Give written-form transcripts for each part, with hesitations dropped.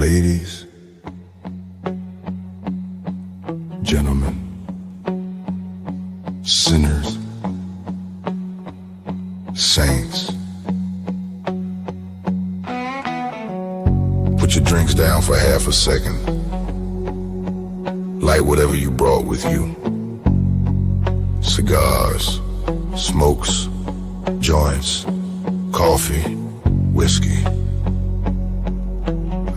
Ladies, gentlemen, sinners, saints, put your drinks down for half a second. Light whatever you brought with you. Cigars, smokes, joints, coffee, whiskey.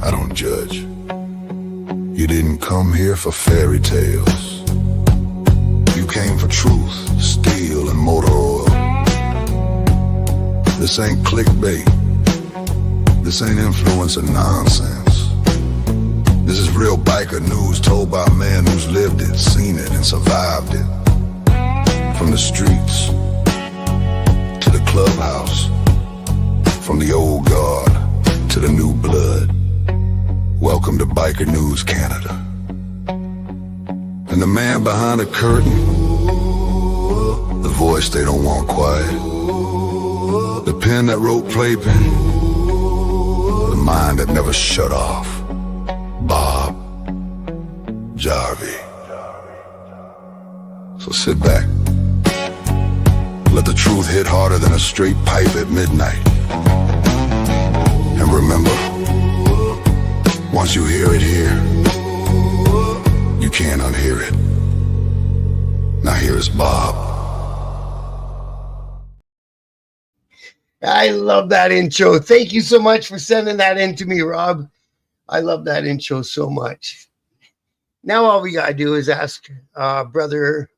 I don't judge. You didn't come here for fairy tales. You came for truth, steel, and motor oil. This ain't clickbait. This ain't influencer nonsense. This is real biker news told by a man who's lived it, seen it, and survived it. From the streets to the clubhouse, from the old guard to the new blood. Welcome to Biker News Canada. And the man behind the curtain, the voice they don't want quiet, the pen that wrote playpen, the mind that never shut off, Bob Jarvie. So sit back. Let the truth hit harder than a straight pipe at midnight. And remember, once you hear it here, you can't unhear it. Now here is Bob. I love that intro. Thank you so much for sending that in to me, Rob. I love that intro so much. Now all we got to do is ask Brother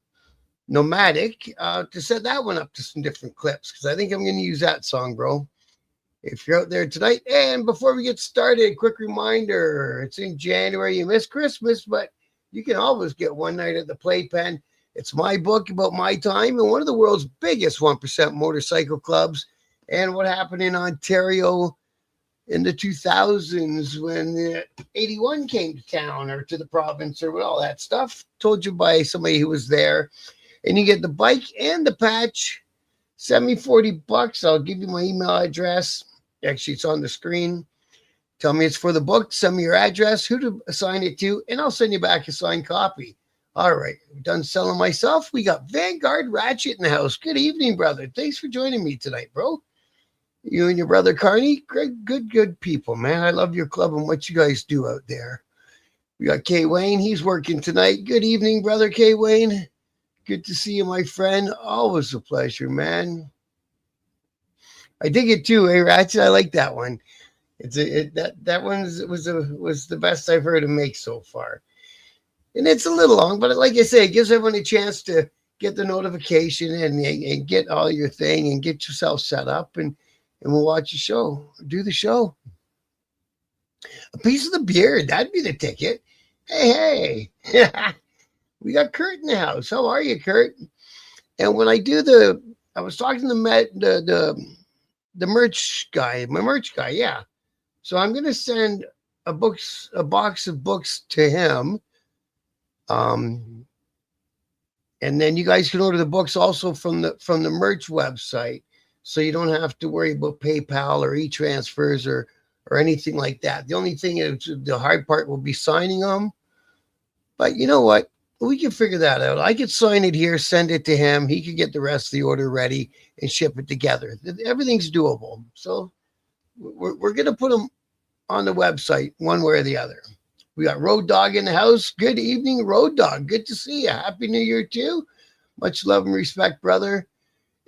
Nomadic to set that one up to some different clips, because I think I'm going to use that song, bro. If you're out there tonight. And before we get started, quick reminder, it's in January. You missed Christmas, but you can always get one night at the Playpen. It's my book about my time in one of the world's biggest 1% motorcycle clubs and what happened in Ontario in the 2000s when 81 came to town or to the province or all that stuff. Told you by somebody who was there. And you get the bike and the patch. Send me $40. I'll give you my email address. Actually, it's on the screen. Tell me it's for the book. Send me your address, who to assign it to, and I'll send you back a signed copy. All right. I'm done selling myself. We got Vanguard Ratchet in the house. Good evening, brother. Thanks for joining me tonight, bro. You and your brother Carney, great, good people, man. I love your club and what you guys do out there. We got K. Wayne. He's working tonight. Good evening, brother K. Wayne. Good to see you, my friend. Always a pleasure, man. I dig it too, Ratchet. I like that one. That one was the best I've heard him make so far. And it's a little long, but like I say, it gives everyone a chance to get the notification and get all your thing and get yourself set up, and we'll watch the show, do the show. A piece of the beard, that'd be the ticket. Hey. We got Kurt in the house. How are you, Kurt? And when I do I was talking to the merch guy, my merch guy, yeah. So I'm gonna send a box of books to him. And then you guys can order the books also from the merch website, so you don't have to worry about PayPal or e-transfers or anything like that. The only thing is the hard part will be signing them. But you know what? We can figure that out. I could sign it here, send it to him. He could get the rest of the order ready and ship it together. Everything's doable. So we're going to put them on the website one way or the other. We got Road Dog in the house. Good evening, Road Dog. Good to see you. Happy New Year, too. Much love and respect, brother.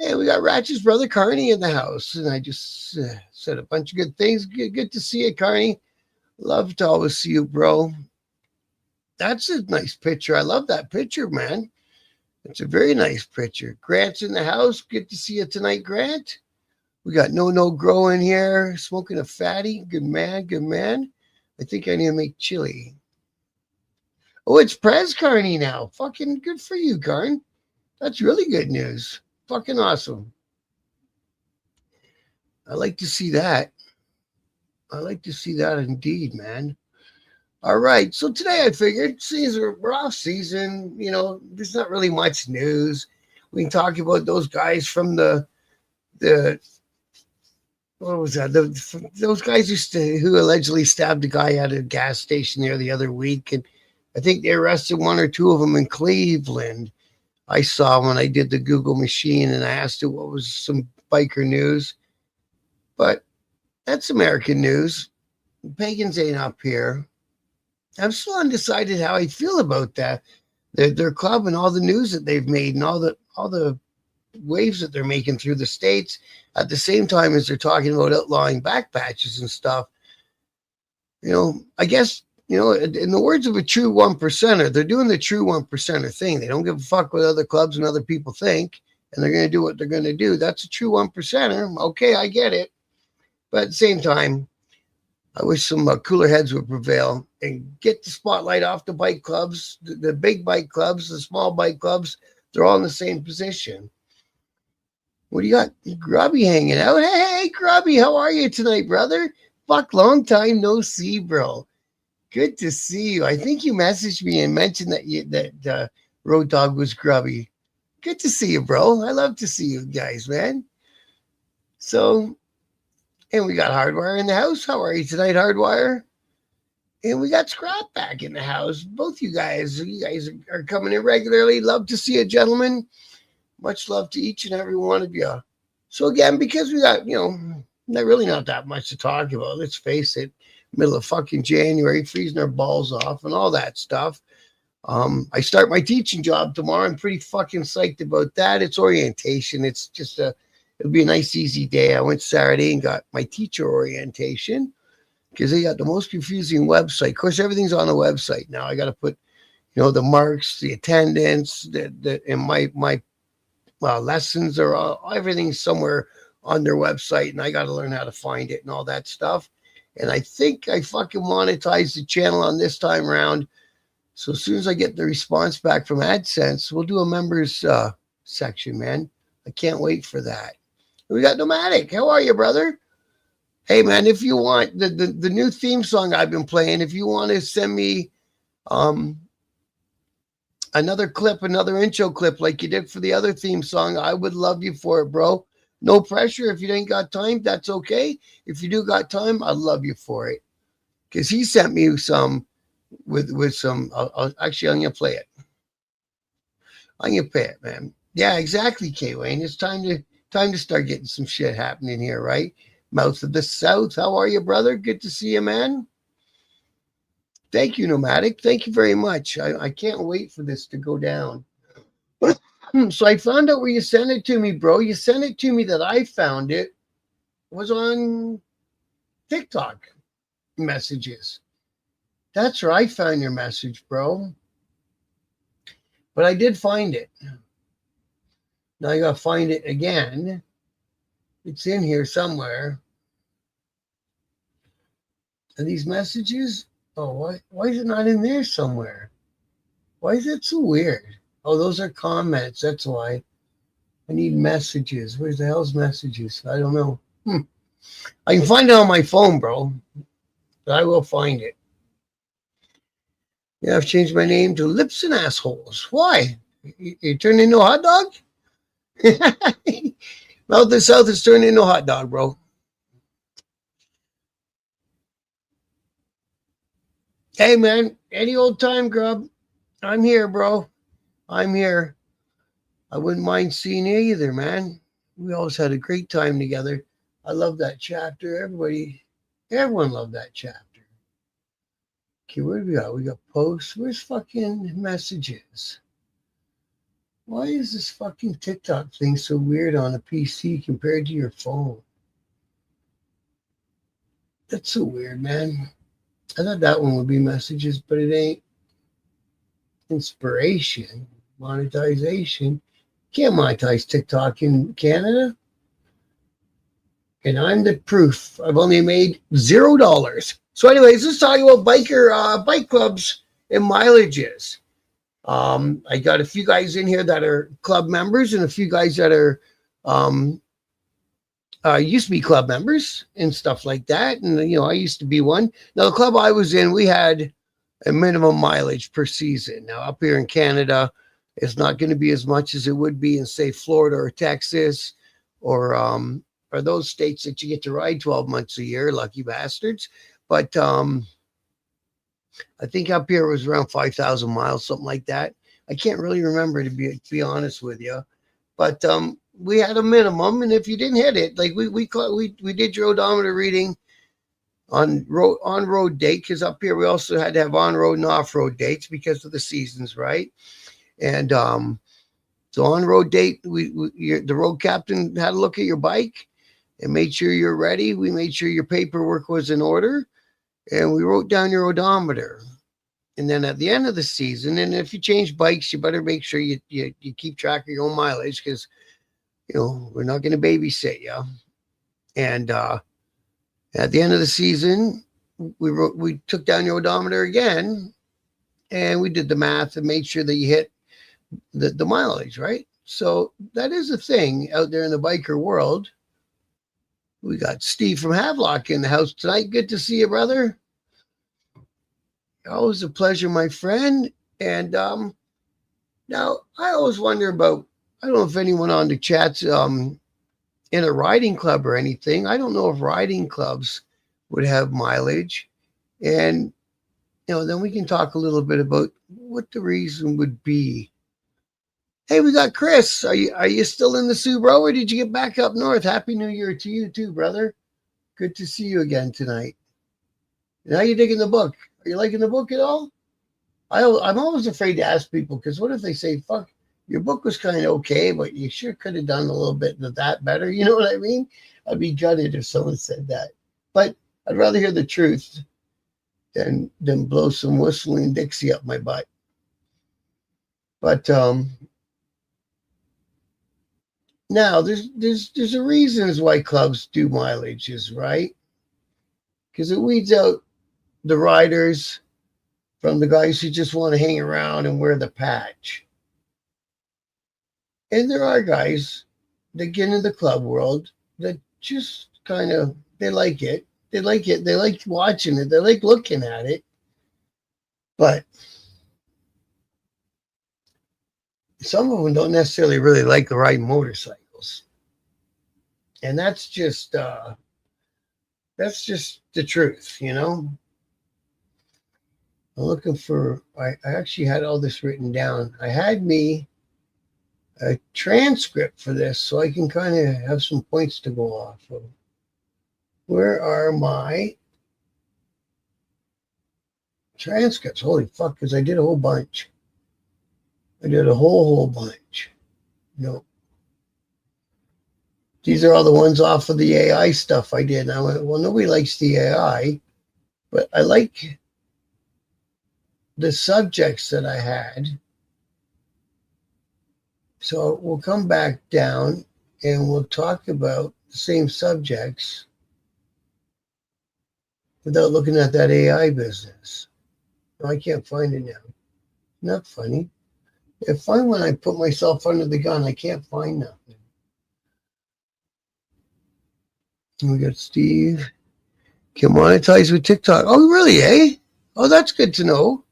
And we got Ratchet's brother, Carney, in the house. And I just said a bunch of good things. Good to see you, Carney. Love to always see you, bro. That's a nice picture. I love that picture, man. It's a very nice picture. Grant's in the house. Good to see you tonight, Grant. We got No Grow in here, smoking a fatty. Good man, good man. I think I need to make chili. Oh, it's Prez Carney now. Fucking good for you, Carn. That's really good news. Fucking awesome. I like to see that. I like to see that indeed, man. All right, so today I figured, since we're off season, there's not really much news. We can talk about those guys from the what was that? Those guys who allegedly stabbed a guy at a gas station there the other week, and I think they arrested one or two of them in Cleveland. I saw when I did the Google machine and I asked it what was some biker news, but that's American news. Pagans ain't up here. I'm still undecided how I feel about that. Their club and all the news that they've made and all the waves that they're making through the states at the same time as they're talking about outlawing back patches and stuff. I guess, in the words of a true one percenter, they're doing the true one percenter thing. They don't give a fuck what other clubs and other people think, and they're going to do what they're going to do. That's a true one percenter. Okay, I get it. But at the same time, I wish some cooler heads would prevail and get the spotlight off the bike clubs, the big bike clubs, the small bike clubs. They're all in the same position. What do you got? Grubby hanging out. Hey, Grubby, how are you tonight, brother? Fuck, long time no see, bro. Good to see you. I think you messaged me and mentioned that Road Dog was grubby. Good to see you, bro. I love to see you guys, man. So, and we got Hardwire in the house. How are you tonight, Hardwire? And we got Scrap back in the house. Both you guys are coming in regularly. Love to see you, gentlemen. Much love to each and every one of you. So again, because we got, not that much to talk about. Let's face it, middle of fucking January, freezing our balls off and all that stuff. I start my teaching job tomorrow. I'm pretty fucking psyched about that. It's orientation. It's just it'll be a nice, easy day. I went Saturday and got my teacher orientation because they got the most confusing website. Of course, everything's on the website now. I got to put, the marks, the attendance, and my lessons are everything's somewhere on their website, and I got to learn how to find it and all that stuff. And I think I fucking monetized the channel on this time around. So as soon as I get the response back from AdSense, we'll do a members section, man. I can't wait for that. We got Nomadic. How are you, brother? Hey, man, if you want the new theme song I've been playing, if you want to send me another clip, another intro clip like you did for the other theme song, I would love you for it, bro. No pressure. If you ain't got time, that's okay. If you do got time, I'd love you for it. Because he sent me some with some. Actually, I'm going to play it. I'm going to play it, man. Yeah, exactly, K-Wayne. It's time to start getting some shit happening here, right? Mouth of the South. How are you, brother? Good to see you, man. Thank you, Nomadic. Thank you very much. I can't wait for this to go down. So I found out where you sent it to me, bro. You sent it to me that I found it was on TikTok messages. That's where I found your message, bro. But I did find it. Now I got to find it again. It's in here somewhere. And these messages, why is it not in there somewhere? Why is it so weird? Oh, those are comments. That's why. I need messages. Where's the hell's messages? I don't know. I can find it on my phone, bro. But I will find it. Yeah, I've changed my name to Lips and Assholes. Why? You turned into a hot dog? Mouth the South is turned into a hot dog, bro. Hey, man, any old time grub. I'm here, bro. I'm here. I wouldn't mind seeing you either, man. We always had a great time together. I love that chapter. Everyone loved that chapter. Okay, what do we got? We got posts. Where's fucking messages? Why is this fucking TikTok thing so weird on a PC compared to your phone? That's so weird, man. I thought that one would be messages, but it ain't. Inspiration, monetization. Can't monetize TikTok in Canada. And I'm the proof. I've only made $0. So anyways, let's talk about bike clubs and mileages. I got a few guys in here that are club members and a few guys that are used to be club members and stuff like that. And, I used to be one. Now, the club I was in, we had a minimum mileage per season. Now, up here in Canada, it's not going to be as much as it would be in, say, Florida or Texas or are those states that you get to ride 12 months a year, lucky bastards. But I think up here it was around 5,000 miles, something like that. I can't really remember to be honest with you. But we had a minimum, and if you didn't hit it, like we did your odometer reading on road date, because up here we also had to have on road and off road dates because of the seasons, right? And so on road date, the road captain had a look at your bike and made sure you're ready. We made sure your paperwork was in order, and we wrote down your odometer. And then at the end of the season, and if you change bikes, you better make sure you keep track of your own mileage, because we're not going to babysit you. And at the end of the season, we took down your odometer again, and we did the math and made sure that you hit the mileage, right? So that is a thing out there in the biker world. We got Steve from Havelock in the house tonight. Good to see you, brother. Always a pleasure, my friend. And now I always wonder about, I don't know if anyone on the chat's in a riding club or anything. I don't know if riding clubs would have mileage. And then we can talk a little bit about what the reason would be. Hey, we got Chris. Are you still in the Sioux, bro, or did you get back up north? Happy New Year to you too, brother. Good to see you again tonight. And how you digging the book? Are you liking the book at all? I'm always afraid to ask people, because what if they say, fuck, your book was kind of okay, but you sure could have done a little bit of that better. You know what I mean? I'd be gutted if someone said that. But I'd rather hear the truth than blow some whistling Dixie up my butt. But now there's a reasons why clubs do mileages, right? Because it weeds out the riders from the guys who just want to hang around and wear the patch. And there are guys that get into the club world that just kind of, they like it. They like it. They like watching it. They like looking at it. But some of them don't necessarily really like riding motorcycles. And that's just the truth, I'm looking for, I actually had all this written down. I had me a transcript for this so I can kind of have some points to go off of. Where are my transcripts? Holy fuck, because I did a whole bunch. I did a whole bunch. No. These are all the ones off of the AI stuff I did. And I went, well, nobody likes the AI, but I like the subjects that I had. So we'll come back down and we'll talk about the same subjects without looking at that AI business. No, I can't find it now. Not funny. If fun when I put myself under the gun, I can't find nothing. And we got Steve. Can monetize with TikTok. Oh, really, eh? Oh, that's good to know.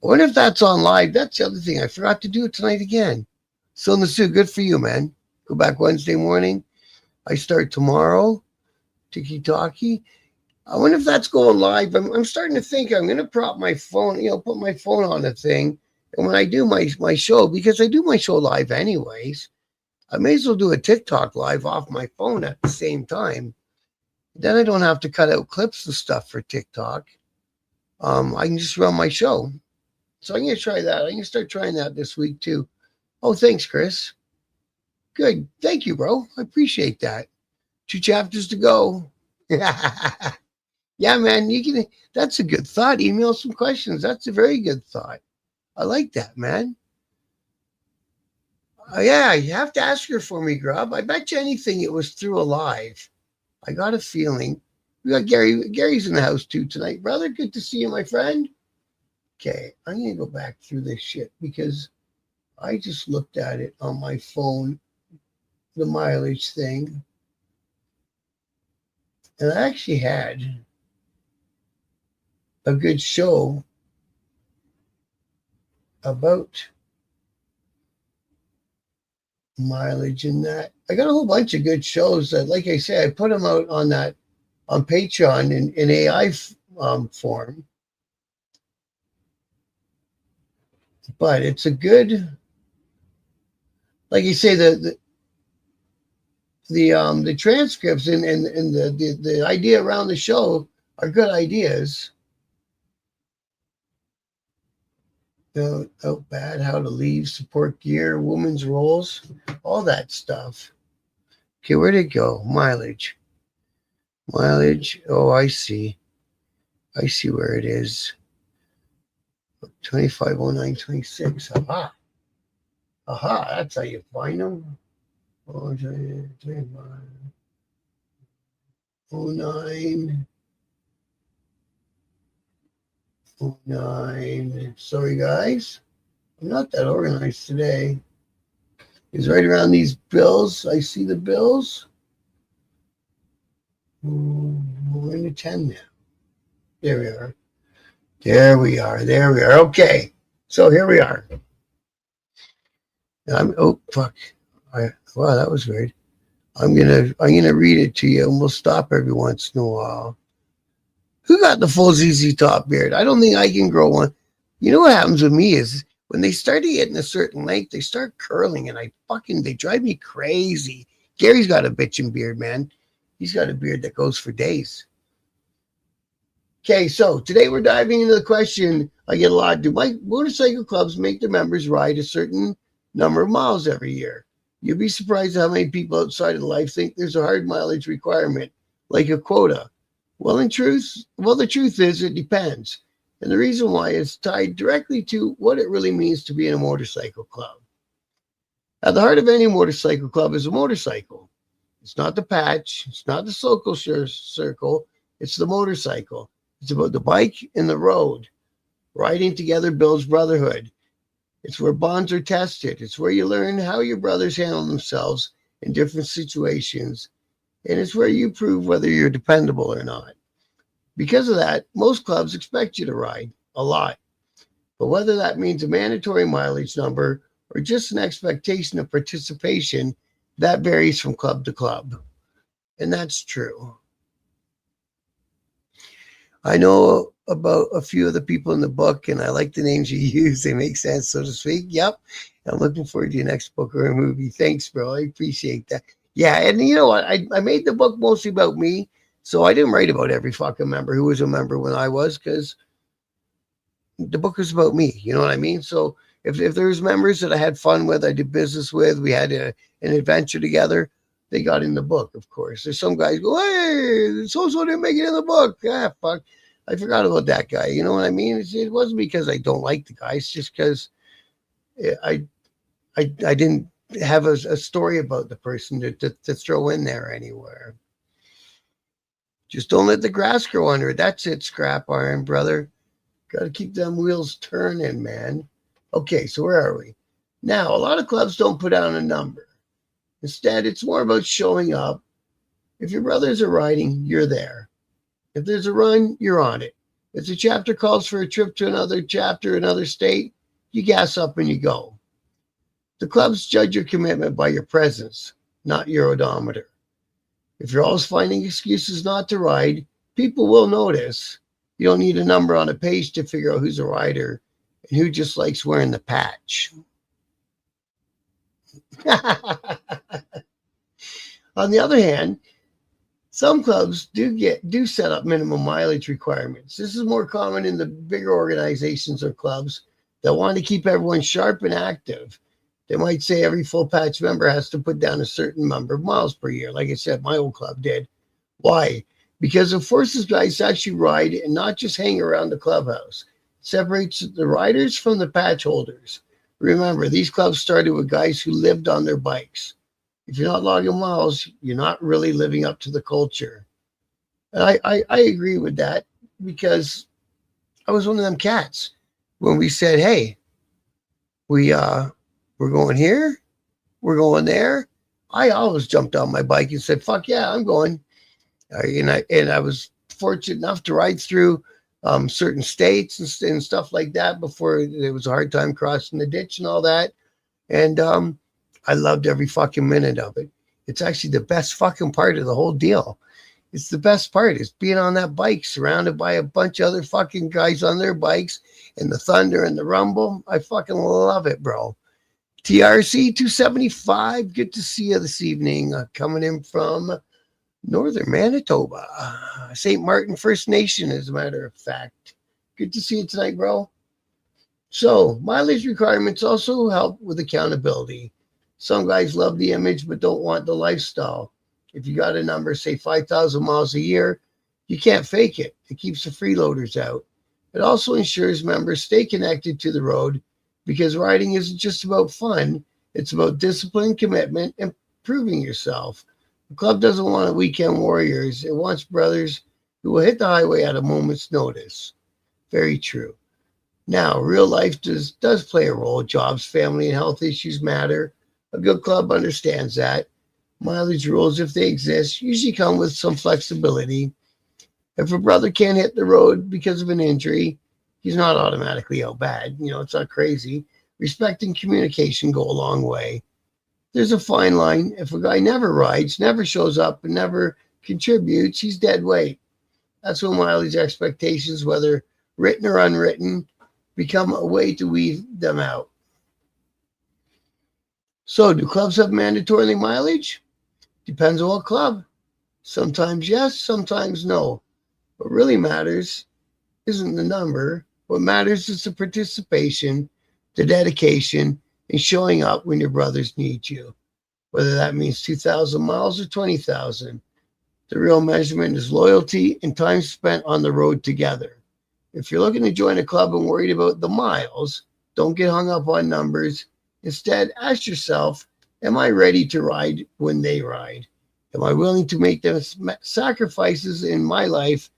I wonder if that's on live. That's the other thing. I forgot to do it tonight again. So in the Sioux, good for you, man. Go back Wednesday morning. I start tomorrow. Tiki-talkie. I wonder if that's going live. I'm starting to think I'm going to prop my phone, put my phone on the thing. And when I do my show, because I do my show live anyways, I may as well do a TikTok live off my phone at the same time. Then I don't have to cut out clips and stuff for TikTok. I can just run my show. So I'm going to try that. I'm going to start trying that this week too. Oh, thanks, Chris. Good. Thank you, bro. I appreciate that. 2 chapters to go. Yeah, man, that's a good thought. Email some questions. That's a very good thought. I like that, man. Yeah, you have to ask her for me, Grub. I bet you anything it was through a live. I got a feeling. We got Gary. Gary's in the house too tonight. Brother, good to see you, my friend. Okay, I'm going to go back through this shit because I just looked at it on my phone, the mileage thing. And I actually had a good show about mileage in that. I got a whole bunch of good shows that, like I say, I put them out on that on Patreon in AI form. But it's a good, like you say, the transcripts and the idea around the show are good ideas. Out bad, how to leave, support gear, women's roles, all that stuff. Okay, where'd it go? Mileage. Mileage. Oh, I see. I see where it is. 250926. Aha. Aha, that's how you find them. 09. 09. Sorry, guys. I'm not that organized today. It's right around these bills. I see the bills. We're in the 10 now. There we are. There we are. There we are. Okay. So here we are. Oh fuck. Wow, that was weird. I'm gonna read it to you and we'll stop every once in a while. Who got the full ZZ Top beard? I don't think I can grow one. You know what happens with me is when they start getting a certain length, they start curling and they drive me crazy. Gary's got a bitchin' beard, man. He's got a beard that goes for days. Okay, so today we're diving into the question I get a lot. Do motorcycle clubs make their members ride a certain number of miles every year? You'd be surprised how many people outside of life think there's a hard mileage requirement, like a quota. Well, the truth is it depends. And the reason why is tied directly to what it really means to be in a motorcycle club. At the heart of any motorcycle club is a motorcycle. It's not the patch. It's not the social circle. It's the motorcycle. It's about the bike and the road. Riding together builds brotherhood. It's where bonds are tested. It's where you learn how your brothers handle themselves in different situations. And it's where you prove whether you're dependable or not. Because of that, most clubs expect you to ride a lot. But whether that means a mandatory mileage number or just an expectation of participation, that varies from club to club. And that's true. I know about a few of the people in the book, and I like the names you use. They make sense, so to speak. Yep. I'm looking forward to your next book or a movie. Thanks, bro. I appreciate that. Yeah, and you know what? I made the book mostly about me, so I didn't write about every fucking member who was a member when I was, because the book was about me. You know what I mean? So if there's members that I had fun with, I did business with, we had an adventure together, they got in the book, of course. There's some guys go, hey, so-so didn't make it in the book. Ah, fuck. I forgot about that guy. You know what I mean? It wasn't because I don't like the guy. It's just because I didn't have a story about the person to throw in there anywhere. Just don't let the grass grow under it. That's it, scrap iron, brother. Got to keep them wheels turning, man. Okay, so where are we? Now, a lot of clubs don't put down a number. Instead, it's more about showing up. If your brothers are riding, you're there. If there's a run, you're on it. If the chapter calls for a trip to another chapter, another state, you gas up and you go. The clubs judge your commitment by your presence, not your odometer. If you're always finding excuses not to ride, people will notice. You don't need a number on a page to figure out who's a rider and who just likes wearing the patch. On the other hand, some clubs do set up minimum mileage requirements. This is more common in the bigger organizations or clubs that want to keep everyone sharp and active. They might say every full patch member has to put down a certain number of miles per year. Like I said, my old club did. Why? Because it forces guys to actually ride and not just hang around the clubhouse. It separates the riders from the patch holders. Remember, these clubs started with guys who lived on their bikes. If you're not logging miles, you're not really living up to the culture. And I agree with that, because I was one of them cats when we said, hey, we're going here, we're going there. I always jumped on my bike and said, fuck yeah, I'm going. And I was fortunate enough to ride through certain states and stuff like that before. It was a hard time crossing the ditch and all that. And I loved every fucking minute of it. It's actually the best fucking part of the whole deal. It's the best part is being on that bike surrounded by a bunch of other fucking guys on their bikes and the thunder and the rumble. I fucking love it, bro. TRC 275, good to see you this evening. Coming in from northern Manitoba, St. Martin First Nation, as a matter of fact. Good to see you tonight, bro. So, mileage requirements also help with accountability. Some guys love the image but don't want the lifestyle. If you got a number, say 5,000 miles a year, you can't fake it. It keeps the freeloaders out. It also ensures members stay connected to the road because riding isn't just about fun. It's about discipline, commitment, and proving yourself. The club doesn't want weekend warriors. It wants brothers who will hit the highway at a moment's notice. Very true. Now, real life does play a role. Jobs, family, and health issues matter. A good club understands that. Mileage rules, if they exist, usually come with some flexibility. If a brother can't hit the road because of an injury, he's not automatically out bad. It's not crazy. Respect and communication go a long way. There's a fine line. If a guy never rides, never shows up, and never contributes, he's dead weight. That's when mileage expectations, whether written or unwritten, become a way to weed them out. So, do clubs have mandatory mileage? Depends on what club. Sometimes yes, sometimes no. What really matters isn't the number. What matters is the participation, the dedication, and showing up when your brothers need you. Whether that means 2,000 miles or 20,000. The real measurement is loyalty and time spent on the road together. If you're looking to join a club and worried about the miles, don't get hung up on numbers. Instead, ask yourself, am I ready to ride when they ride? Am I willing to make the sacrifices in my life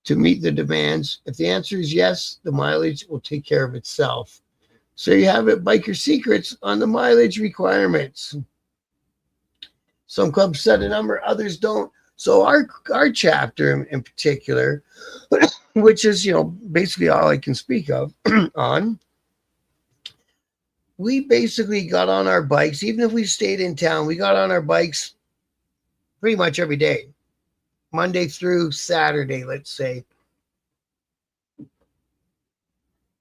to meet the demands? If the answer is yes, the mileage will take care of itself. So you have it, biker secrets on the mileage requirements. Some clubs set a number, others don't. So our chapter in particular, which is, basically all I can speak of on, we basically got on our bikes. Even if we stayed in town, we got on our bikes pretty much every day, Monday through Saturday, let's say.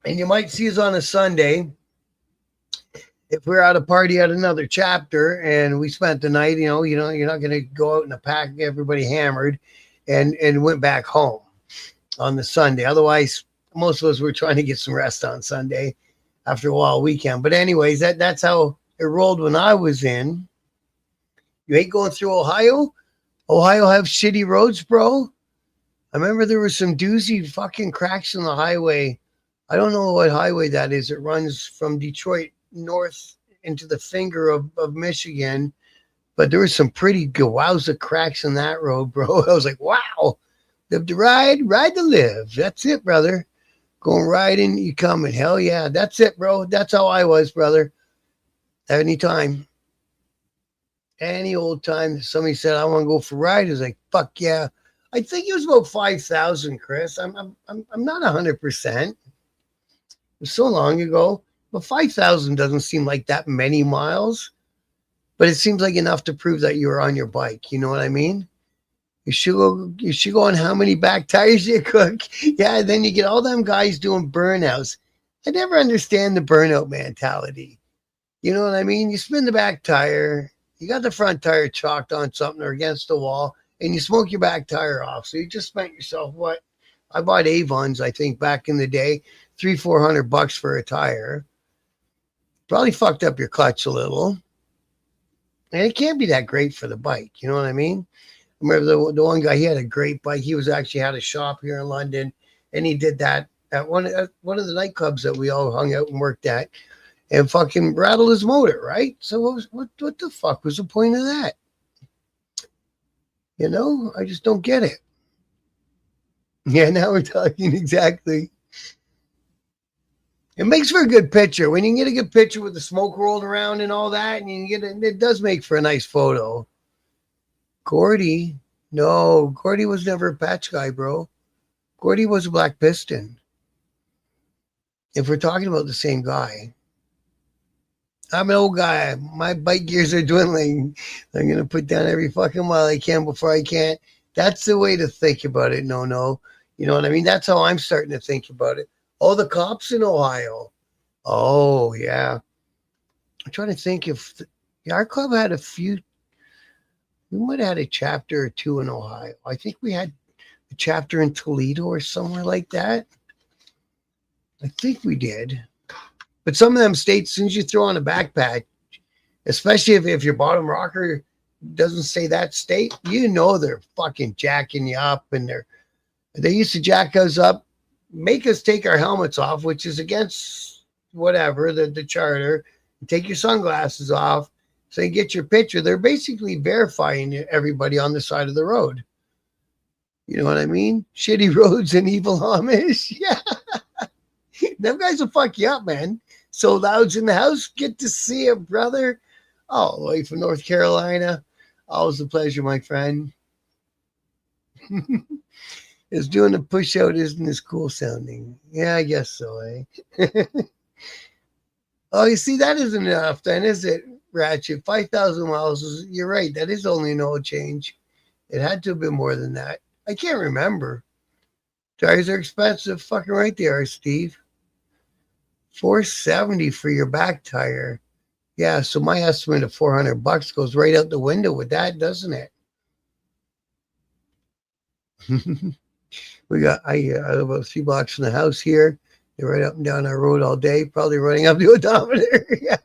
And you might see us on a Sunday if we're at a party at another chapter and we spent the night. You're not going to go out in a pack, everybody hammered, and went back home on the Sunday. Otherwise, most of us were trying to get some rest on Sunday after a wild weekend. But anyways, that's how it rolled when I was in. You hate going through Ohio? Ohio have shitty roads, bro. I remember there were some doozy fucking cracks on the highway. I don't know what highway that is. It runs from Detroit north into the finger of Michigan. But there was some pretty wowza cracks in that road, bro. I was like, wow. Live to ride to live. That's it, brother. Going riding, you coming. Hell yeah. That's it, bro. That's how I was, brother. Anytime. Any old time somebody said, I want to go for a ride, I was like, fuck yeah. I think it was about 5,000, Chris. I'm not 100%. It was so long ago. But 5,000 doesn't seem like that many miles. But it seems like enough to prove that you were on your bike. You know what I mean? You should go on how many back tires you cook. Yeah, then you get all them guys doing burnouts. I never understand the burnout mentality. You know what I mean? You spin the back tire, you got the front tire chalked on something or against the wall, and you smoke your back tire off. So you just spent yourself what? I bought Avons, I think, back in the day, $300-400 for a tire. Probably fucked up your clutch a little. And it can't be that great for the bike. You know what I mean? I remember the one guy, he had a great bike. He was actually had a shop here in London, and he did that at one of the nightclubs that we all hung out and worked at, and fucking rattled his motor, right? So what the fuck was the point of that? I just don't get it. Yeah, now we're talking exactly. It makes for a good picture. When you can get a good picture with the smoke rolled around and all that, and you get it does make for a nice photo. Gordy. No, Gordy was never a patch guy, bro. Gordy was a black piston. If we're talking about the same guy. I'm an old guy. My bike gears are dwindling. I'm gonna put down every fucking mile I can before I can't. That's the way to think about it. No, no. You know what I mean? That's how I'm starting to think about it. Oh, the cops in Ohio. Oh, yeah. I'm trying to think if yeah, our club had a few. We might have had a chapter or two in Ohio. I think we had a chapter in Toledo or somewhere like that. I think we did. But some of them states, as soon as you throw on a backpack, especially if your bottom rocker doesn't say that state, you know they're fucking jacking you up, and they used to jack us up, make us take our helmets off, which is against whatever the charter. Take your sunglasses off so you get your picture. They're basically verifying everybody on the side of the road. You know what I mean? Shitty roads and evil Amish. Yeah, them guys will fuck you up, man. So Loud's in the house. Get to see you, brother. All the way from North Carolina. Always a pleasure, my friend. Is doing a push out isn't as cool sounding. Yeah, I guess so, eh? Oh, you see, that isn't enough then, is it, Ratchet? 5,000 miles is, you're right, that is only an oil change. It had to have been more than that. I can't remember. Tires are expensive. Fucking right they are, Steve. $470 for your back tire. Yeah, so my estimate of $400 goes right out the window with that, doesn't it? I live about 3 blocks from the house here. They're right up and down our road all day, probably running up the odometer. Yeah.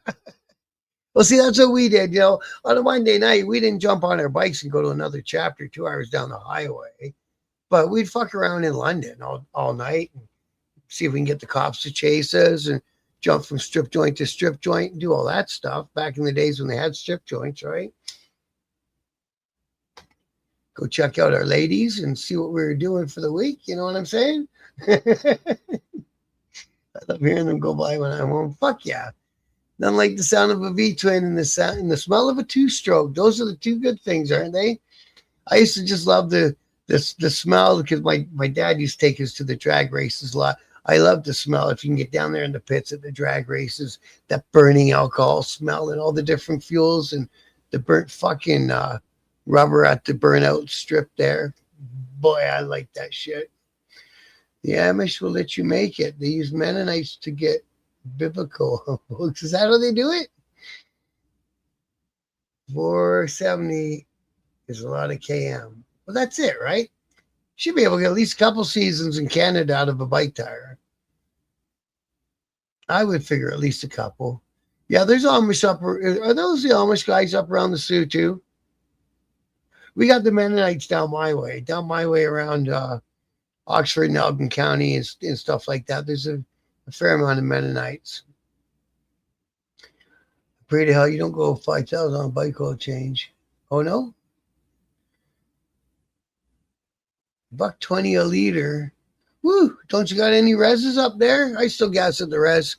Well, see, that's what we did. You know, on a Monday night, we didn't jump on our bikes and go to another chapter 2 hours down the highway, but we'd fuck around in London all night and see if we can get the cops to chase us and jump from strip joint to strip joint and do all that stuff back in the days when they had strip joints, right? Go check out our ladies and see what we were doing for the week. You know what I'm saying? I love hearing them go by when I'm home. Fuck yeah. Nothing like the sound of a V twin and the smell of a two stroke. Those are the two good things, aren't they? I used to just love the smell because my dad used to take us to the drag races a lot. I love the smell if you can get down there in the pits at the drag races, that burning alcohol smell and all the different fuels and the burnt fucking rubber at the burnout strip there. Boy, I like that shit. The Amish will let you make it. They use Mennonites to get biblical. Is that how they do it? 470 is a lot of KM. Well, that's it, right? Should be able to get at least a couple seasons in Canada out of a bike tire. I would figure at least a couple. Yeah, there's Amish up. Are those the Amish guys up around the Sioux too? We got the Mennonites down my way around Oxford and Elgin County and stuff like that. There's a fair amount of Mennonites. Pray to hell you don't go 5,000 on a bike oil change. Oh no? $1.20 a liter. Woo! Don't you got any reses up there? I still gas at the res.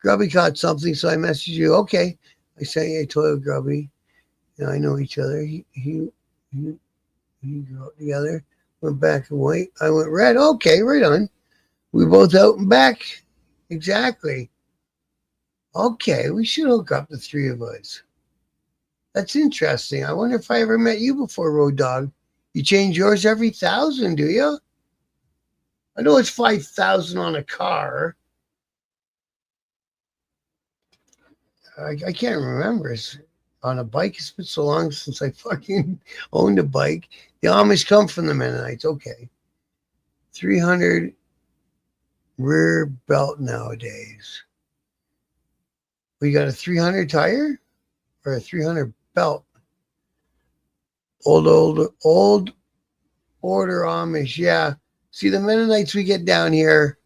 Grubby caught something, so I messaged you. Okay. I say, hey, Toyo Grubby. And I know each other. He grew up together. Went back and white. I went red. Okay, right on. We both out and back. Exactly. Okay, we should hook up the three of us. That's interesting. I wonder if I ever met you before, Road Dog. You change yours every 1,000, do you? I know it's 5,000 on a car. I can't remember. On a bike, it's been so long since I fucking owned a bike. The Amish come from the Mennonites. Okay. 300 rear belt nowadays. We got a 300 tire or a 300 belt? Old order Amish. Yeah. See, the Mennonites we get down here,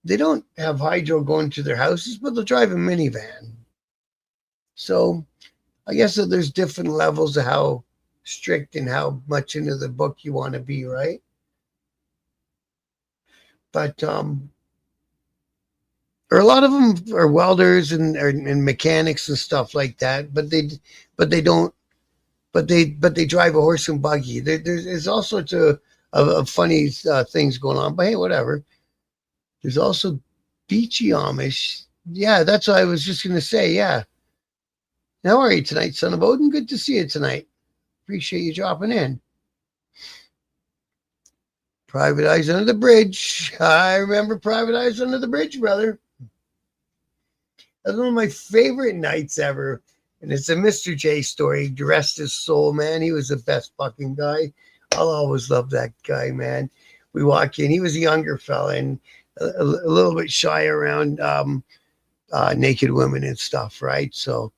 they don't have hydro going to their houses, but they'll drive a minivan. So I guess that there's different levels of how strict and how much into the book you want to be, right? But or a lot of them are welders and mechanics and stuff like that, but they drive a horse and buggy. There's all sorts of funny things going on, but hey, whatever. There's also beachy Amish Yeah, that's what I was just gonna say. Yeah. How are you tonight, son of Odin? Good to see you tonight. Appreciate you dropping in. Private Eyes Under the Bridge. I remember Private Eyes Under the Bridge, brother. That's one of my favorite nights ever. And it's a Mr. J story. He rest his soul, man. He was the best fucking guy. I'll always love that guy, man. We walk in. He was a younger fella and a little bit shy around naked women and stuff, right? So,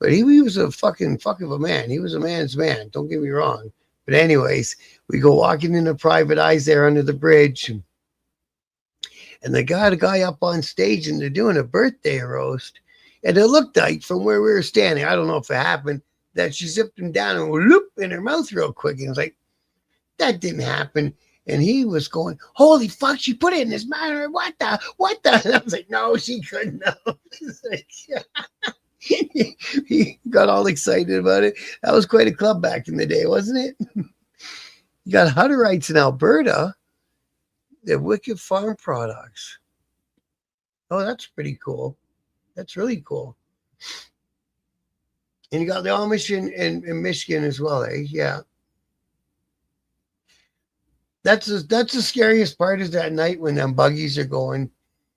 but he was a fucking fuck of a man. He was a man's man. Don't get me wrong. But anyways, we go walking into Private Eyes there under the bridge. And they got a guy up on stage and they're doing a birthday roast. And it looked like from where we were standing, I don't know if it happened, that she zipped him down and whoop in her mouth real quick. And it was like, that didn't happen. And he was going, holy fuck, she put it in his mouth. What the? And I was like, no, she couldn't have. Like, he got all excited about it. That was quite a club back in the day, wasn't it? You got Hutterites in Alberta. The Wicked Farm Products. Oh, that's pretty cool. That's really cool. And you got the Amish in Michigan as well, eh? Yeah. That's the scariest part is that night when them buggies are going.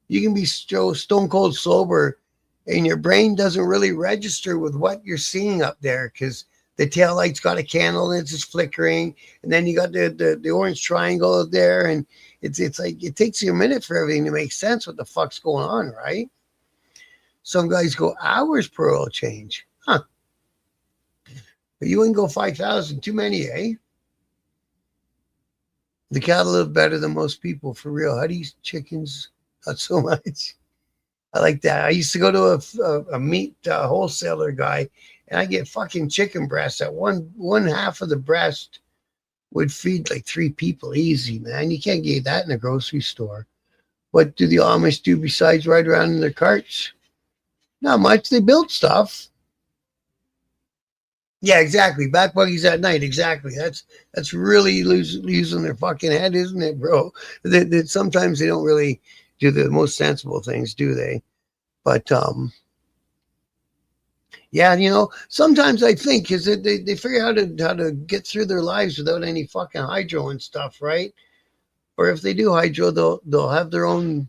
You can be stone cold sober and your brain doesn't really register with what you're seeing up there because the tail light's got a candle and it's just flickering. And then you got the orange triangle there. And it's like it takes you a minute for everything to make sense what the fuck's going on, right? Some guys go hours per oil change. Huh. But you wouldn't go 5,000. Too many, eh? The cattle live better than most people, for real. Huddies, chickens, not so much. I like that. I used to go to a meat wholesaler guy, and I get fucking chicken breasts. At one half of the breast would feed like 3 people easy, man. You can't get that in a grocery store. What do the Amish do besides ride around in their carts? Not much. They build stuff. Yeah, exactly. Back buggies at night. Exactly. That's really losing their fucking head, isn't it, bro? That sometimes they don't really do the most sensible things, do they? But yeah, you know, sometimes I think because they figure out how to get through their lives without any fucking hydro and stuff, right? Or if they do hydro, they'll have their own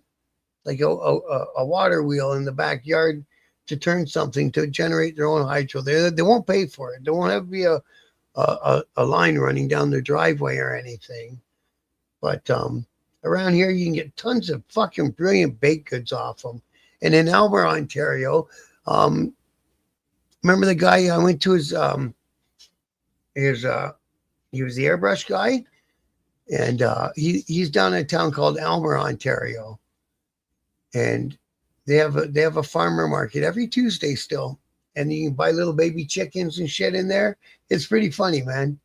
like a water wheel in the backyard to turn something to generate their own hydro. They won't pay for it. There won't have to be a line running down their driveway or anything. But around here, you can get tons of fucking brilliant baked goods off them. And in Elmer, Ontario, remember the guy I went to he was the airbrush guy, and he's down in a town called Elmer, Ontario, and they have a farmer market every Tuesday still, and you can buy little baby chickens and shit in there. It's pretty funny, man.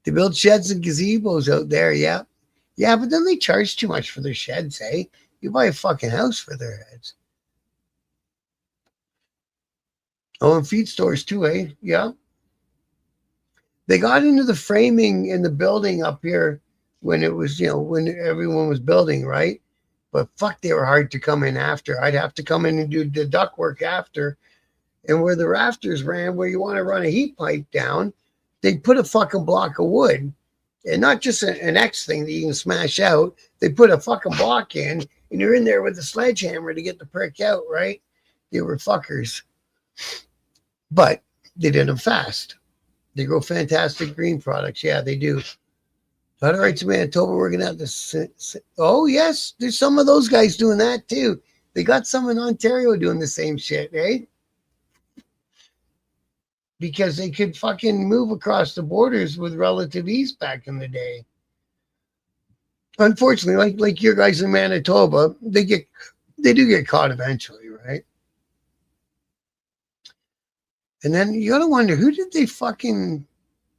They build sheds and gazebos out there, yeah. Yeah, but then they charge too much for their sheds, eh? You buy a fucking house for their heads. Oh, and feed stores too, eh? Yeah. They got into the framing in the building up here when it was, when everyone was building, right? But fuck, they were hard to come in after. I'd have to come in and do the duct work after. And where the rafters ran, where you want to run a heat pipe down, they put a fucking block of wood. And not just an X thing that you can smash out. They put a fucking block in, and you're in there with a sledgehammer to get the prick out, right? They were fuckers. But they did them fast. They grow fantastic green products. Yeah, they do. All right, to Manitoba, we're going to have to... Oh, yes, there's some of those guys doing that, too. They got some in Ontario doing the same shit, eh? Because they could fucking move across the borders with relative ease back in the day. Unfortunately, like your guys in Manitoba, they do get caught eventually, right? And then you gotta wonder, who did they fucking...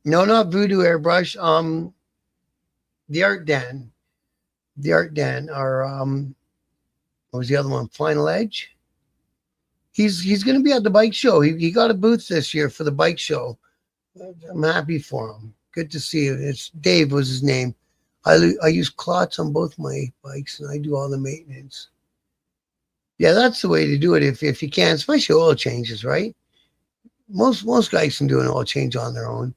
No, not Voodoo Airbrush. The Art Den. The Art Den, or what was the other one? Final Edge? He's going to be at the bike show. He got a booth this year for the bike show. I'm happy for him. Good to see you. It's Dave was his name. I use clots on both my bikes and I do all the maintenance. Yeah, that's the way to do it if you can, especially oil changes, right? Most guys can do an oil change on their own.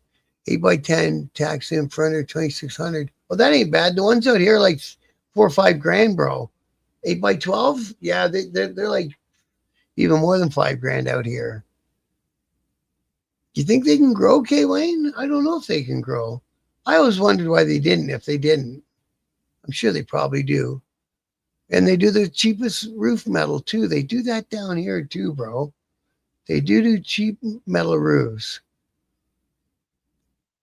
8x10 tax in for under 2,600. Well, that ain't bad. The ones out here are like 4 or 5 grand, bro. 8x12, yeah, they're like even more than 5 grand out here. Do you think they can grow, K Wayne? I don't know if they can grow. I always wondered why they didn't. If they didn't, I'm sure they probably do. And they do the cheapest roof metal too. They do that down here too, bro. They do cheap metal roofs.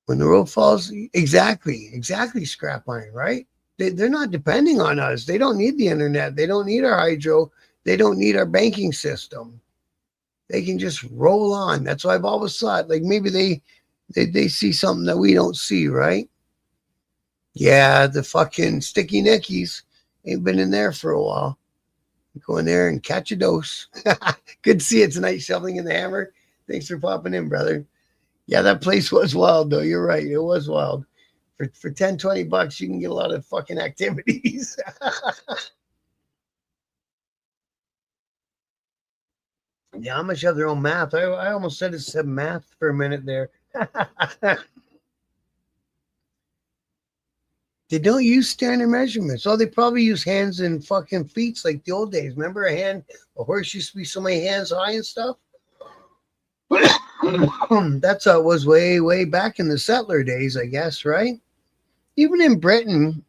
When the roof falls, exactly, scrap iron, right? They're not depending on us. They don't need the internet. They don't need our hydro. They don't need our banking system. They can just roll on. That's why I've always thought, like maybe they see something that we don't see, right? Yeah, the fucking sticky nickies ain't been in there for a while. Go in there and catch a dose. Good to see you tonight, shoveling in the hammer. Thanks for popping in, brother. Yeah, that place was wild, though. You're right. It was wild. For 10, $20, you can get a lot of fucking activities. The Amish have their own math. I almost said it said math for a minute there. They don't use standard measurements. Oh, they probably use hands and fucking feet like the old days. Remember a horse used to be so many hands high and stuff? That's how it was way back in the settler days, I guess, right? Even in Britain,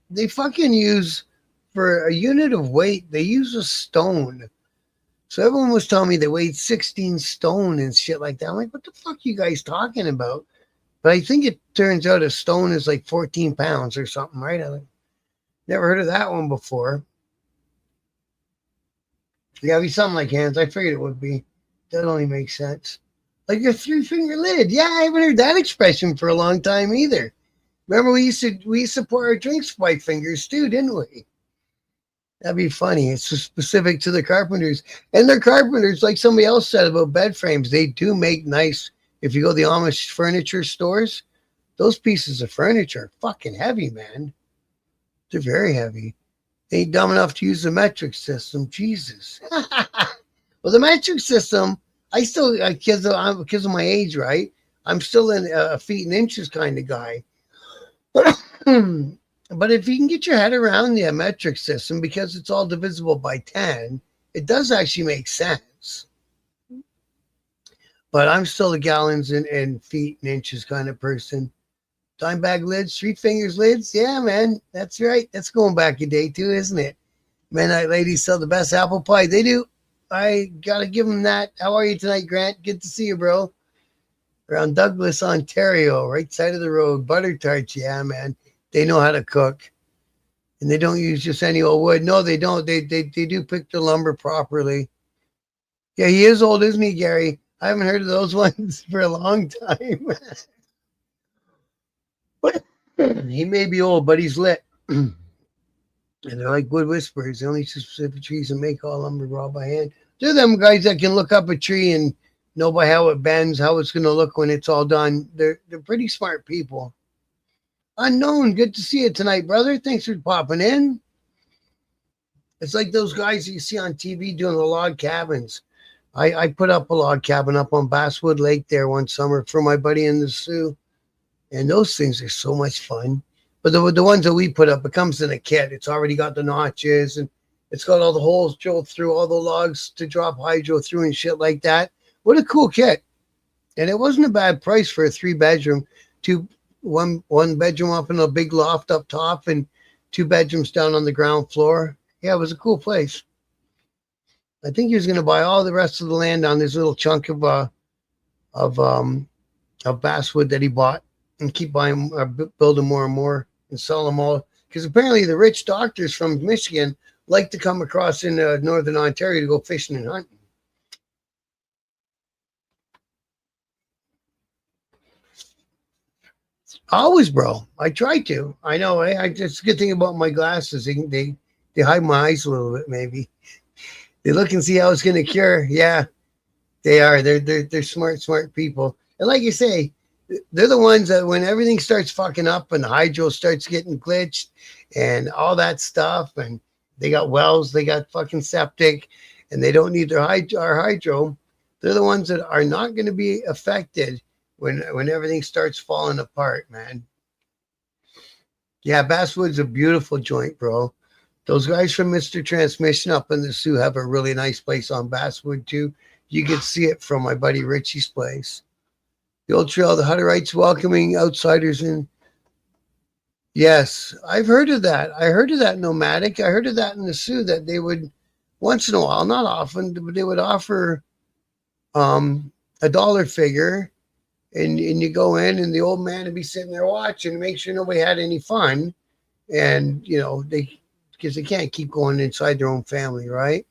they fucking use, for a unit of weight, they use a stone. So everyone was telling me they weighed 16 stone and shit like that. I'm like, what the fuck are you guys talking about? But I think it turns out a stone is like 14 pounds or something, right? I never heard of that one before. Yeah, it'd be something like hands. I figured it would be. That only makes sense. Like a 3-finger lid. Yeah, I haven't heard that expression for a long time either. Remember, we used to pour our drinks by fingers too, didn't we? That'd be funny. It's specific to the carpenters. And they're carpenters, like somebody else said about bed frames. They do make nice, if you go to the Amish furniture stores, those pieces of furniture are fucking heavy, man. They're very heavy. They ain't dumb enough to use the metric system. Jesus. Well, the metric system, I still, because of my age, right? I'm still in feet and inches kind of guy. But if you can get your head around the metric system, because it's all divisible by 10, it does actually make sense. But I'm still a gallons and feet and inches kind of person. Dime bag lids, 3 fingers lids. Yeah, man, that's right. That's going back a day too, isn't it? Midnight ladies sell the best apple pie. They do. I got to give them that. How are you tonight, Grant? Good to see you, bro. Around Douglas, Ontario, right side of the road. Butter tarts. Yeah, man. They know how to cook. And they don't use just any old wood. No, they don't. They do pick the lumber properly. Yeah, he is old, isn't he, Gary? I haven't heard of those ones for a long time. He may be old, but he's lit. And they're like wood whisperers. They only use specific trees and make all lumber raw by hand. They're them guys that can look up a tree and know by how it bends, how it's going to look when it's all done. They're pretty smart people. Unknown, good to see you tonight, brother. Thanks for popping in. It's like those guys that you see on TV doing the log cabins. I put up a log cabin up on Basswood Lake there one summer for my buddy in the Sioux. And those things are so much fun. But the ones that we put up, it comes in a kit. It's already got the notches and it's got all the holes drilled through, all the logs to drop hydro through and shit like that. What a cool kit. And it wasn't a bad price for a 3-bedroom, one bedroom up in a big loft up top and 2 bedrooms down on the ground floor. Yeah, it was a cool place. I think he was going to buy all the rest of the land on this little chunk of basswood that he bought and keep buying, building more and more and sell them all. Because apparently the rich doctors from Michigan like to come across in northern Ontario to go fishing and hunting. Always, bro. I try to. I know. I just a good thing about my glasses. They hide my eyes a little bit. Maybe they look and see how it's going to cure. Yeah, they are. They're smart people. And like you say, they're the ones that when everything starts fucking up and the hydro starts getting glitched and all that stuff, and They got wells, they got fucking septic, and they don't need our hydro. They're the ones that are not going to be affected when everything starts falling apart, man. Yeah, Basswood's a beautiful joint, bro. Those guys from Mr. Transmission up in the Sioux have a really nice place on Basswood too. You can see it from my buddy Richie's place. The old trail, the Hutterites welcoming outsiders in. Yes, I've heard of that. I heard of that nomadic. I heard of that in the Sioux that they would once in a while, not often, but they would offer a dollar figure, and you go in and the old man would be sitting there watching to make sure nobody had any fun. And they, because they can't keep going inside their own family, right?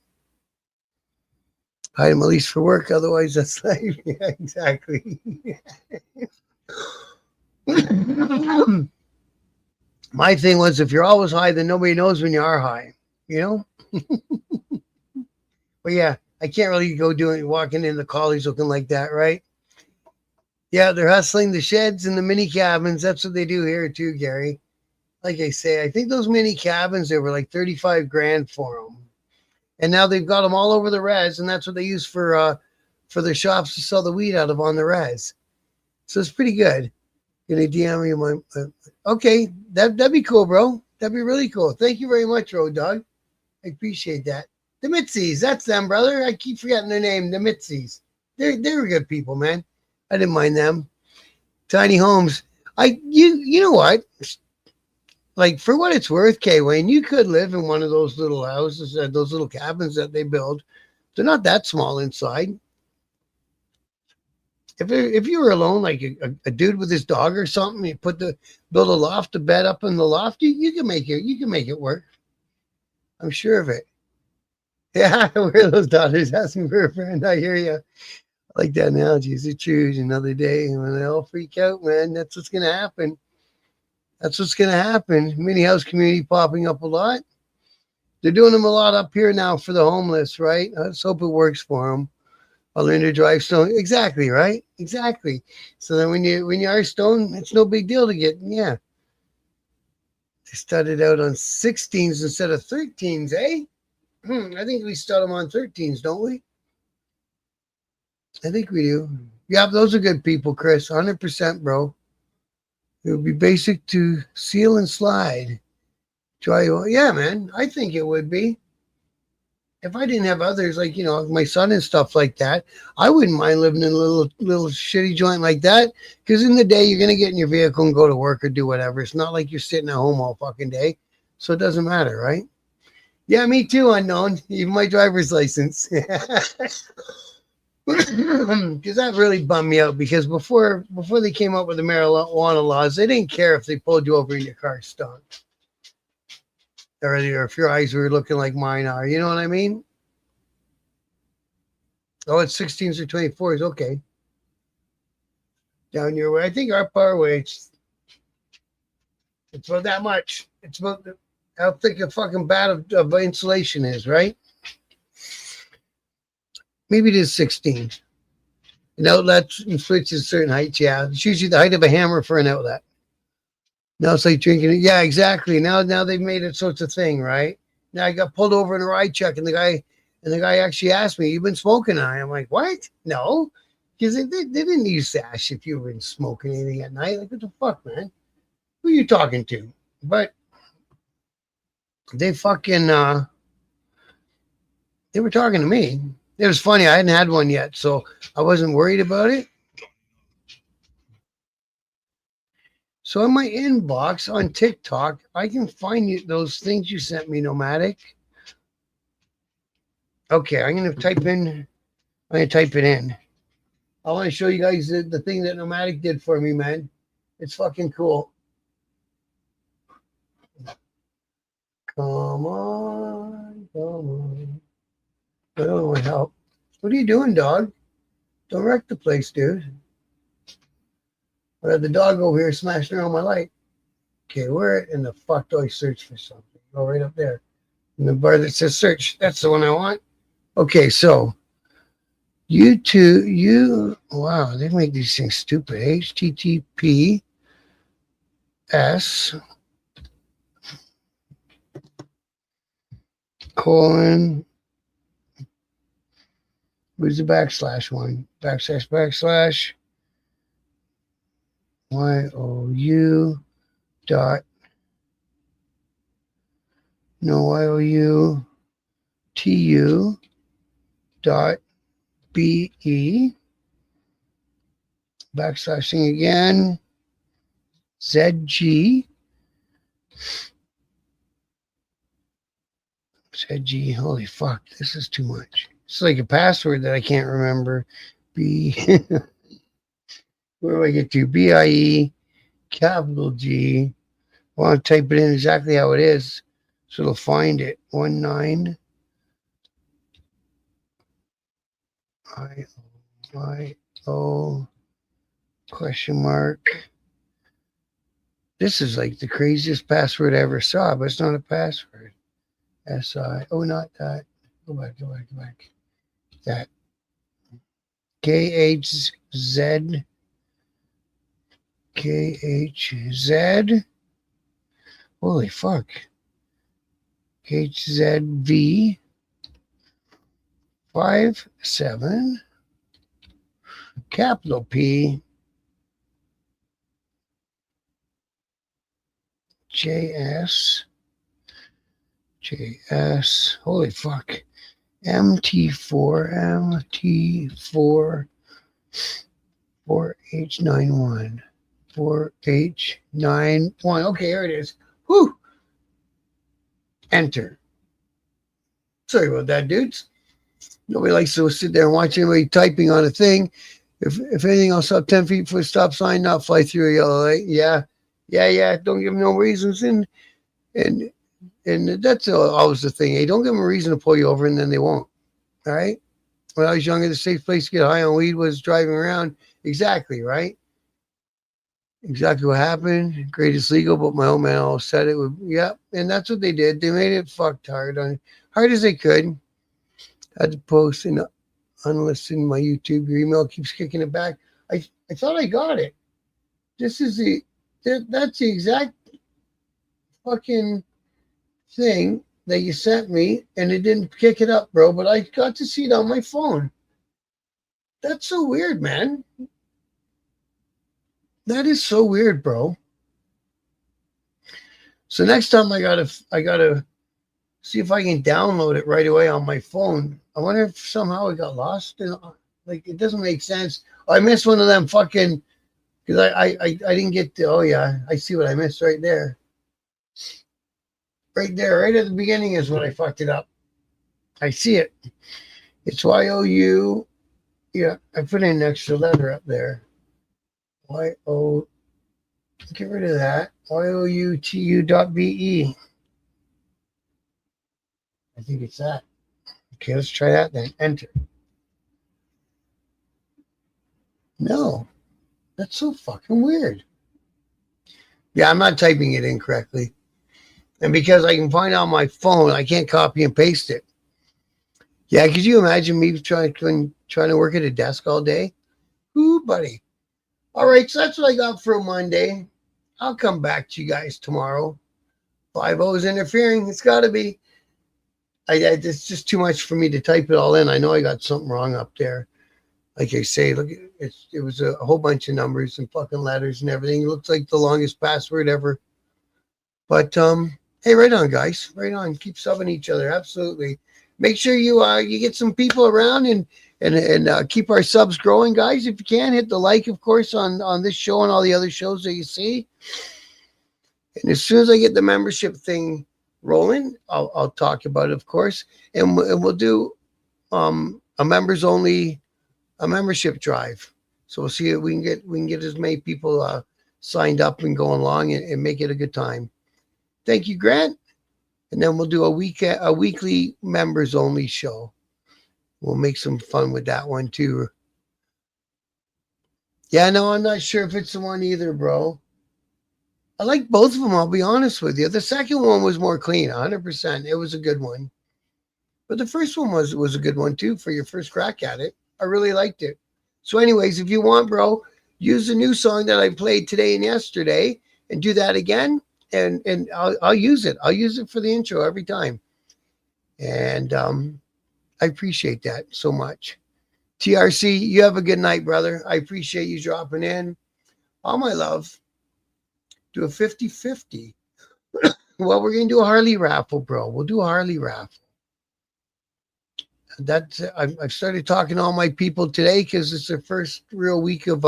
Hide them at least for work, otherwise that's like yeah, exactly. My thing was, if you're always high, then nobody knows when you are high, you know. But yeah, I can't really go doing walking in the collies looking like that, right? Yeah, they're hustling the sheds and the mini cabins. That's what they do here too, Gary. Like I say, I think those mini cabins, they were like 35 grand for them, and now they've got them all over the res, and that's what they use for their shops to sell the weed out of on the res. So it's pretty good. Gonna DM you my okay, that'd be cool, bro. That'd be really cool. Thank you very much, Road Dog. I appreciate that. The Mitzies, that's them, brother. I keep forgetting their name. The Mitzies. They were good people, man. I didn't mind them. Tiny homes. You know what? Like for what it's worth, K Wayne, you could live in one of those little houses, those little cabins that they build. They're not that small inside. If you were alone, like a dude with his dog or something, you build a loft, a bed up in the loft, you can make it. You can make it work. I'm sure of it. Yeah, where are those daughters asking for a friend? I hear you. I like that analogy. Is it true? Another day when they all freak out, man. That's what's gonna happen. That's what's gonna happen. Mini house community popping up a lot. They're doing them a lot up here now for the homeless, right? Let's hope it works for them. I'll learn to drive stone. Exactly, right? Exactly. So then when you are stone, it's no big deal to get, yeah. They started out on 16s instead of 13s, eh? I think we start them on 13s, don't we? I think we do. Yeah, those are good people, Chris. 100%, bro. It would be basic to seal and slide. Dry oil. Yeah, man. I think it would be. If I didn't have others like my son and stuff like that, I wouldn't mind living in a little shitty joint like that. Because in the day you're gonna get in your vehicle and go to work or do whatever. It's not like you're sitting at home all fucking day, so it doesn't matter, right? Yeah, me too. Unknown, even my driver's license. Because that really bummed me out. Because before they came up with the marijuana laws, they didn't care if they pulled you over in your car stunk. Or if your eyes were looking like mine are, you know what I mean? Oh, it's 16s or 24s. Okay. Down your way. I think our power way, it's about that much. It's about how thick a fucking bat of insulation is, right? Maybe it is 16. An outlet switches certain heights. Yeah. It's usually the height of a hammer for an outlet. Now it's like drinking it. Yeah, exactly. Now they've made it so it's a thing, right? Now I got pulled over in a ride check, and the guy actually asked me, "You've been smoking?" I'm like, "What? No," because they didn't use sash if you were smoking anything at night. Like, what the fuck, man? Who are you talking to? But they fucking they were talking to me. It was funny. I hadn't had one yet, so I wasn't worried about it. So in my inbox on TikTok, I can find you those things you sent me, Nomadic. Okay, I'm gonna type it in. I want to show you guys the thing that Nomadic did for me, man. It's fucking cool. Come on, come on. I don't want help. What are you doing, dog? Don't wreck the place, dude. I had the dog over here smashing around my light. Okay, where in the fuck do I search for something? Go right up there. In the bar that says search. That's the one I want. Okay, so wow, they make these things stupid. HTTPS colon. Where's the backslash one? Backslash. YOU dot. No, YOU TU dot BE. Backslashing again. ZG. ZG. Holy fuck. This is too much. It's like a password that I can't remember. B. Where do I get to? BIE. Capital G. I want to type it in exactly how it is so it'll find it. 19 IO question mark. This is like the craziest password I ever saw, but it's not a password. SI. Oh, not that. Go back. That. KHZ. KHZ. Holy fuck. HZV 57 capital P JS holy fuck MT4 4H91 4H91. Okay, here it is. Whew. Enter. Sorry about that, dudes. Nobody likes to sit there and watch anybody typing on a thing. If anything, I'll stop 10 feet for a stop sign, not fly through a yellow light. Yeah. Don't give them no reasons. And that's always the thing. Hey, don't give them a reason to pull you over, and then they won't. All right? When I was younger, the safe place to get high on weed was driving around. Exactly, right? Exactly what happened. Greatest legal, but my old man always said it would. Yeah, and that's what they did. They made it fucked hard as they could. Had to post and unlisten my YouTube. Your email keeps kicking it back. I thought I got it. This is that's the exact fucking thing that you sent me, and it didn't kick it up, bro. But I got to see it on my phone. That's so weird, man. That is so weird, bro. So next time I gotta see if I can download it right away on my phone. I wonder if somehow it got lost. Like, it doesn't make sense. I missed one of them fucking, because I didn't get to. Oh yeah, I see what I missed right there. Right there, right at the beginning is when I fucked it up. I see it. It's YOU. Yeah, I put in an extra letter up there. YO. Get rid of that. YOUTU.BE. I think it's that. Okay, let's try that then. Enter. No, that's so fucking weird. Yeah, I'm not typing it incorrectly. And because I can find it on my phone, I can't copy and paste it. Yeah, could you imagine me trying to work at a desk all day? Ooh, buddy. All right, so that's what I got for Monday. I'll come back to you guys tomorrow. 5-0 is interfering. It's got to be. It's just too much for me to type it all in. I know I got something wrong up there. Like I say, look, it was a whole bunch of numbers and fucking letters and everything. It looks like the longest password ever. But hey, right on, guys. Right on. Keep subbing each other. Absolutely. Make sure you get some people around and keep our subs growing, guys. If you can, hit the like, of course, on this show and all the other shows that you see. And as soon as I get the membership thing rolling, I'll talk about it, of course, and we'll do a members only, a membership drive. So we'll see if we can get as many people signed up and going along and make it a good time. Thank you, Grant. And then we'll do a weekly members only show. We'll make some fun with that one too. Yeah, no, I'm not sure if it's the one either, bro. I like both of them, I'll be honest with you. The second one was more clean, 100%. It was a good one. But the first one was a good one too for your first crack at it. I really liked it. So anyways, if you want, bro, use the new song that I played today and yesterday and do that again. And I'll use it. I'll use it for the intro every time. And I appreciate that so much. TRC, you have a good night, brother. I appreciate you dropping in. All my love. Do a 50-50. Well, we're going to do a Harley raffle, bro. We'll do a Harley raffle. I've started talking to all my people today because it's the first real week of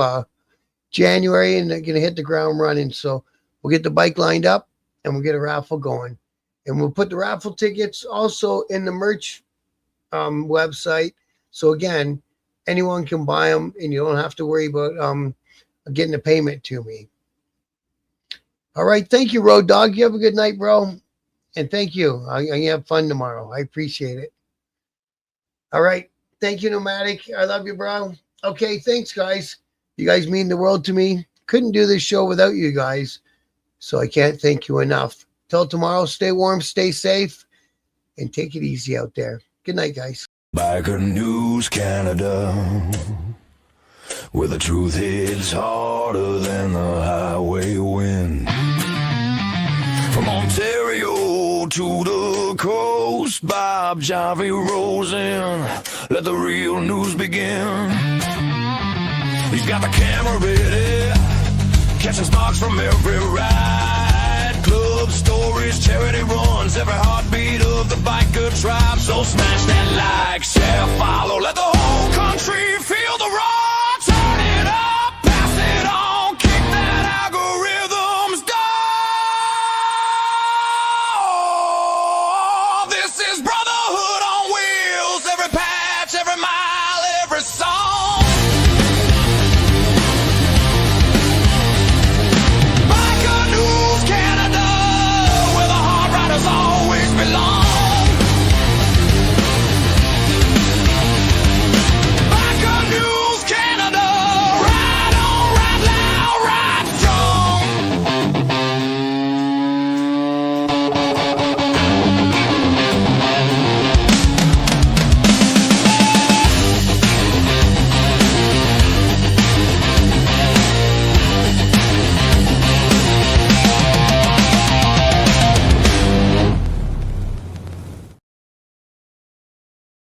January, and they're going to hit the ground running. So we'll get the bike lined up, and we'll get a raffle going. And we'll put the raffle tickets also in the merch website. So again, anyone can buy them, and you don't have to worry about getting a payment to me. All right. Thank you, Road Dog. You have a good night, bro. And thank you. I have fun tomorrow. I appreciate it. All right. Thank you, Nomadic. I love you, bro. Okay. Thanks, guys. You guys mean the world to me. Couldn't do this show without you guys. So I can't thank you enough. Till tomorrow, stay warm, stay safe, and take it easy out there. Good night, guys. Biker News Canada, where the truth hits harder than the highway wind. From Ontario to the coast, Bob Javi rolls in. Let the real news begin. He's got the camera ready, catching sparks from every ride. Club stories, charity runs, every heartbeat of the biker tribe. So smash that